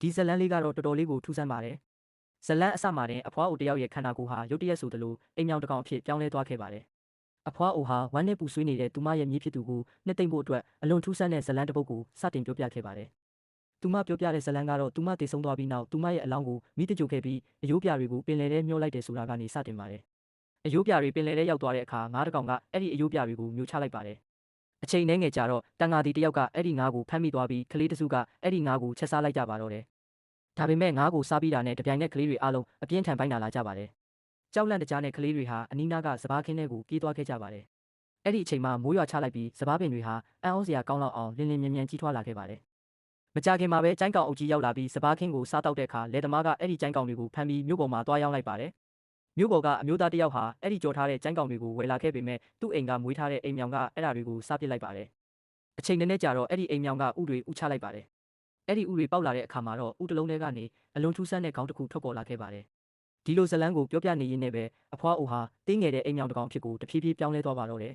ဒီဇလန်းလေးကတော့တော်တော်လေးကိုထူးဆန်းပါတယ်ဇလန်းအစမှာတင်အဖွားအိုတယောက်ရဲ့ခန္ဓာကိုယ်ဟာရုတ်တရက်ဆိုသလိုအိမ်မြောင်တစ်ကောင်အဖြစ်ပြောင်းလဲသွားခဲ့ပါတယ်အဖွားအိုဟာဝမ်းနဲ့ပူဆွေးနေတဲ့သူမရဲ့မြေးဖြစ်သူကိုနှစ်သိမ့်ဖို့အတွက်အလွန်ထူးဆန်းတဲ့ဇလန်းတစ်ပုဒ်ကိုစတင်ပြောပြခဲ့ပါတယ်သူမပြောပြတဲ့ဇလန်းကတော့သူမတည်ဆုံသွားပြီးနောက်သူမရဲ့အလောင်းကိုမိတကြိုခဲ့ပြီးအယိုးပြတွေကိုပင်လယ်ထဲမျောလိုက်တယ်ဆိုတာကနေစတင်ပါတယ်အယိုးပြတွေပင်လယ်ထဲရောက်သွားတဲ့အခါငါးတစ်ကောင်ကအဲ့ဒီအယိုးပြတွေကိုမျိုးချလိုက်ပါတယ်အချိန်နှဲငယ်ကြာတော့တန်ငါဒီတယောက်ကအဲ့ဒီငါးကိုဖမ်းမိသွားပြီးကလေးတစုကအဲ့ဒီငါးကိုချက်စားလိုက်ကြပါတော့တယ်ဒါပေမဲ့ငါးကိုစားပြီးတာနဲ့တပြိုင်နက်ကလေးတွေအားလုံးအပြင်းထန်ပိုင်းနာလာကြပါတယ်ကြောက်လန့်တကြားနဲ့ကလေးတွေဟာအနီးနားကစပားခင်းထဲကိုပြေးသွားခဲ့ကြပါတယ်အဲ့ဒီအချိန်မှာမိုးရွာချလိုက်ပြီးစပားပင်တွေဟာအံ့ဩစရာကောင်းလောက်အောင်လင်းလင်းမြန်မြန်ကြီးထွားလာခဲ့ပါတယ်မကြခင်မှာပဲကျိုင်းကောင်အုပ်ကြီးရောက်လာပြီးစပားခင်းကိုစားတောက်တဲ့အခါလယ်သမားကအဲ့ဒီကျိုင်းကောင်တွေကိုဖမ်းပြီးမြို့ပေါ်မှာတွားရောက်လိုက်ပါတယ်မြို့ပေါ်ကအမျိုးသားတစ်ယောက်ဟာအဲ့ဒီကြော်ထားတဲ့ကျိုင်းကောင်တွေကိုဝယ်လာခဲ့ပေမဲ့သူ့အိမ်ကမွေးထားတဲ့အိမ်မြောင်ကအဲ့ဒါတွေကိုစားပစ်လိုက်ပါတယ်အချိန်နဲ့ကြာတော့အဲ့ဒီအိမ်မြောင်ကဥတွေဥချလိုက်ပါတယ်အဲ့ဒီဥတွေပေါက်လာတဲ့အခါမှာတော့ဥတလုံးထဲကနေအလွန်ထူးဆန်းတဲ့ခေါင်းတစ်ခုထွက်ပေါ်လာခဲ့ပါတယ်ဒီလိုဇလန်းကိုပြောပြနေရင်းနဲ့ပဲအဖွားအိုဟာတင်းငယ်တဲ့အိမ်မြောင်တစ်ကောင်ဖြစ်ကိုတဖြည်းဖြည်းပြောင်းလဲသွားပါတော့တယ်